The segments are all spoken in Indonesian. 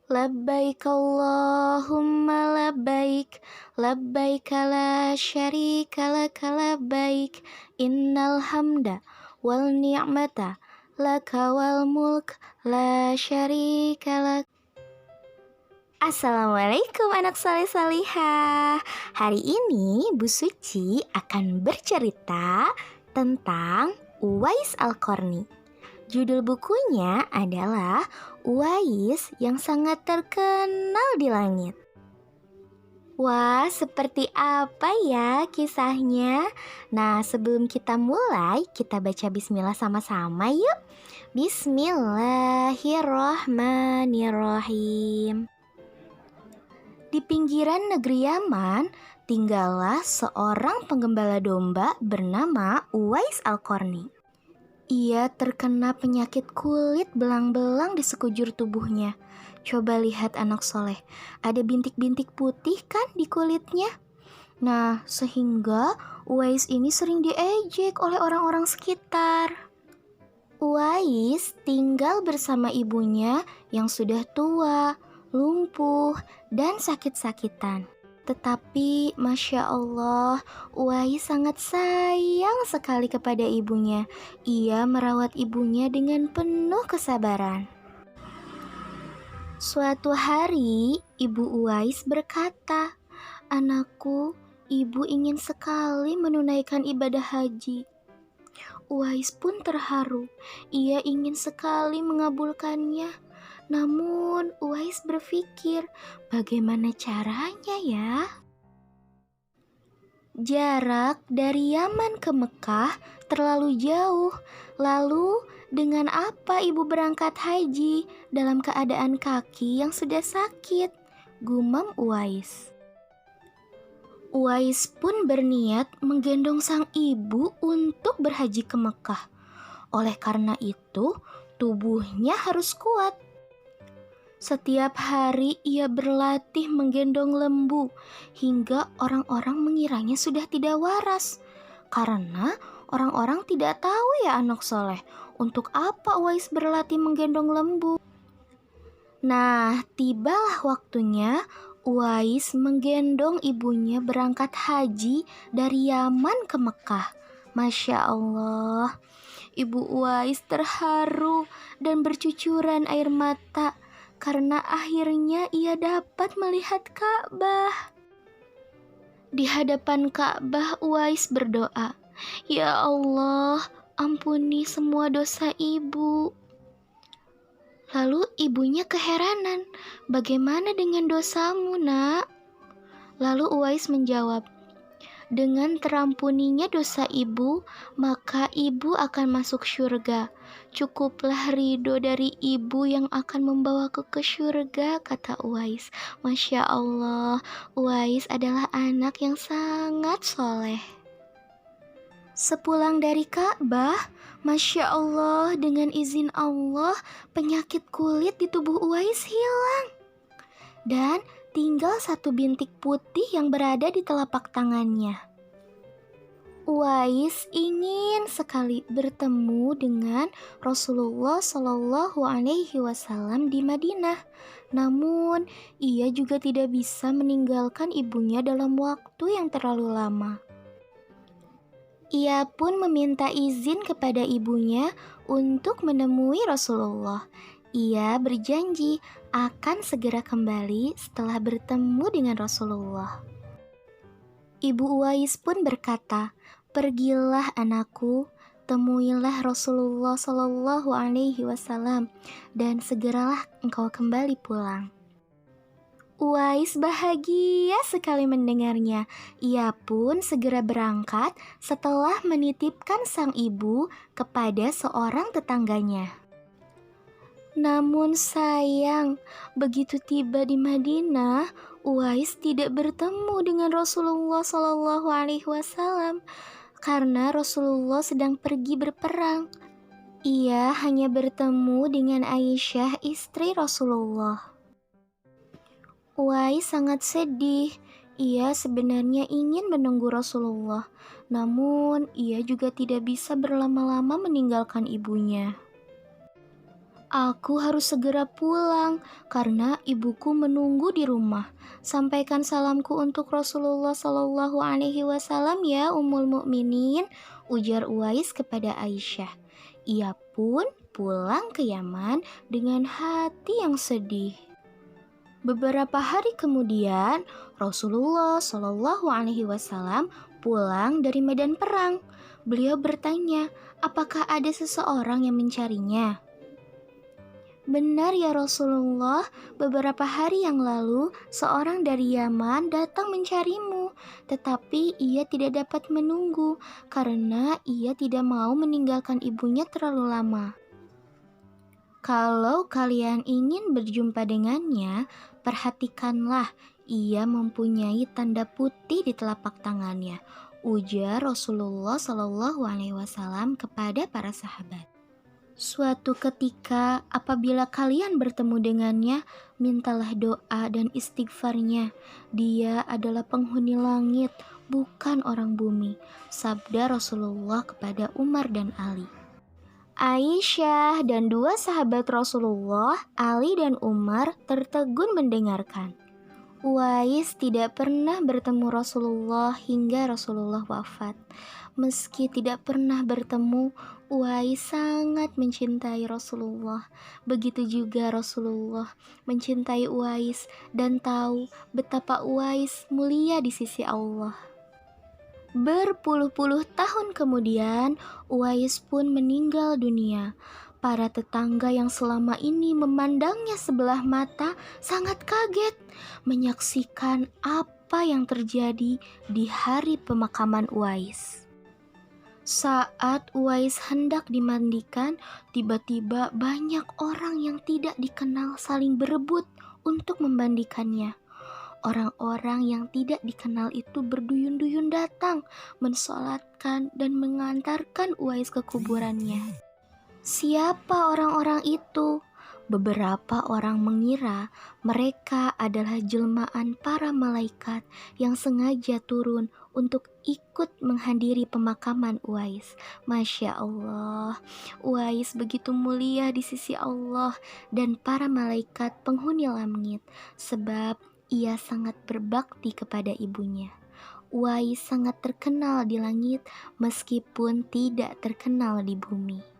Labbaik Allahumma labbaik, labbaik la syarika laka labbaik, innal hamda wal ni'mata laka wal mulk la syarika lak. Assalamualaikum anak saleh salihah. Hari ini Bu Suci akan bercerita tentang Uwais Al-Qarni. Judul bukunya adalah Uwais yang sangat terkenal di langit. Wah, seperti apa ya kisahnya? Nah, sebelum kita mulai, kita baca bismillah sama-sama yuk. Bismillahirrahmanirrahim. Di pinggiran negeri Yaman, tinggallah seorang penggembala domba bernama Uwais Al-Qarni. Ia terkena penyakit kulit belang-belang di sekujur tubuhnya. Coba lihat anak soleh, ada bintik-bintik putih kan di kulitnya? Nah, sehingga Uwais ini sering diejek oleh orang-orang sekitar. Uwais tinggal bersama ibunya yang sudah tua, lumpuh, dan sakit-sakitan. Tetapi Masya Allah, Uwais sangat sayang sekali kepada ibunya. Ia merawat ibunya dengan penuh kesabaran. Suatu hari, Ibu Uwais berkata, "Anakku, ibu ingin sekali menunaikan ibadah haji." Uwais pun terharu. Ia ingin sekali mengabulkannya. Namun, Uwais berpikir, bagaimana caranya ya? Jarak dari Yaman ke Mekah terlalu jauh. Lalu, dengan apa ibu berangkat haji dalam keadaan kaki yang sudah sakit? Gumam Uwais. Uwais pun berniat menggendong sang ibu untuk berhaji ke Mekah. Oleh karena itu, tubuhnya harus kuat. Setiap hari ia berlatih menggendong lembu hingga orang-orang mengiranya sudah tidak waras. Karena orang-orang tidak tahu ya anak soleh, untuk apa Uwais berlatih menggendong lembu. Nah, tibalah waktunya Uwais menggendong ibunya berangkat haji dari Yaman ke Mekah. Masya Allah, Ibu Uwais terharu dan bercucuran air mata karena akhirnya ia dapat melihat Ka'bah. Di hadapan Ka'bah Uwais berdoa, "Ya Allah, ampuni semua dosa ibu." Lalu ibunya keheranan, "Bagaimana dengan dosamu, Nak?" Lalu Uwais menjawab, "Dengan terampuninya dosa ibu, maka ibu akan masuk syurga. Cukuplah ridho dari ibu yang akan membawaku ke syurga," kata Uwais. Masya Allah, Uwais adalah anak yang sangat soleh. Sepulang dari Ka'bah, Masya Allah, dengan izin Allah, penyakit kulit di tubuh Uwais hilang. Dan tinggal satu bintik putih yang berada di telapak tangannya. Uwais ingin sekali bertemu dengan Rasulullah Shallallahu Alaihi Wasallam di Madinah. Namun, ia juga tidak bisa meninggalkan ibunya dalam waktu yang terlalu lama. Ia pun meminta izin kepada ibunya untuk menemui Rasulullah. Ia berjanji akan segera kembali setelah bertemu dengan Rasulullah. Ibu Uwais pun berkata, "Pergilah anakku, temuilah Rasulullah Shallallahu Alaihi Wasallam dan segeralah engkau kembali pulang." Uwais bahagia sekali mendengarnya. Ia pun segera berangkat setelah menitipkan sang ibu kepada seorang tetangganya. Namun sayang, begitu tiba di Madinah, Uwais tidak bertemu dengan Rasulullah Shallallahu Alaihi Wasallam karena Rasulullah sedang pergi berperang. Ia hanya bertemu dengan Aisyah, istri Rasulullah. Uwais sangat sedih. Ia sebenarnya ingin menunggu Rasulullah, namun ia juga tidak bisa berlama-lama meninggalkan ibunya. Aku harus segera pulang karena ibuku menunggu di rumah. Sampaikan salamku untuk Rasulullah Shallallahu Alaihi Wasallam ya Ummul Mukminin, ujar Uwais kepada Aisyah. Ia pun pulang ke Yaman dengan hati yang sedih. Beberapa hari kemudian, Rasulullah Shallallahu Alaihi Wasallam pulang dari medan perang. Beliau bertanya, apakah ada seseorang yang mencarinya? Benar ya Rasulullah, beberapa hari yang lalu seorang dari Yaman datang mencarimu, tetapi ia tidak dapat menunggu karena ia tidak mau meninggalkan ibunya terlalu lama. Kalau kalian ingin berjumpa dengannya, perhatikanlah ia mempunyai tanda putih di telapak tangannya, ujar Rasulullah Shallallahu Alaihi Wasallam kepada para sahabat. Suatu ketika apabila kalian bertemu dengannya, mintalah doa dan istighfarnya. Dia adalah penghuni langit, bukan orang bumi, sabda Rasulullah kepada Umar dan Ali. Aisyah dan dua sahabat Rasulullah, Ali dan Umar, tertegun mendengarkan. Uwais tidak pernah bertemu Rasulullah hingga Rasulullah wafat. Meski tidak pernah bertemu, Uwais sangat mencintai Rasulullah. Begitu juga Rasulullah mencintai Uwais dan tahu betapa Uwais mulia di sisi Allah. Berpuluh-puluh tahun kemudian, Uwais pun meninggal dunia. Para tetangga yang selama ini memandangnya sebelah mata sangat kaget menyaksikan apa yang terjadi di hari pemakaman Uwais. Saat Uwais hendak dimandikan, tiba-tiba banyak orang yang tidak dikenal saling berebut untuk memandikannya. Orang-orang yang tidak dikenal itu berduyun-duyun datang, mensolatkan dan mengantarkan Uwais ke kuburannya. Siapa orang-orang itu? Beberapa orang mengira mereka adalah jelmaan para malaikat yang sengaja turun untuk ikut menghadiri pemakaman Uwais. Masya Allah, Uwais begitu mulia di sisi Allah dan para malaikat penghuni langit, sebab ia sangat berbakti kepada ibunya. Uwais sangat terkenal di langit meskipun tidak terkenal di bumi.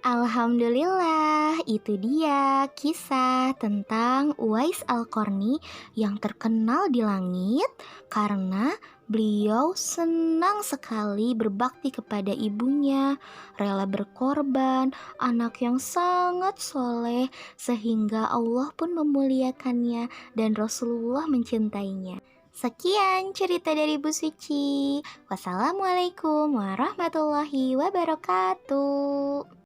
Alhamdulillah, itu dia kisah tentang Uwais Al-Qarni yang terkenal di langit karena beliau senang sekali berbakti kepada ibunya, rela berkorban, anak yang sangat soleh sehingga Allah pun memuliakannya dan Rasulullah mencintainya. Sekian cerita dari Bu Suci. Wassalamualaikum warahmatullahi wabarakatuh.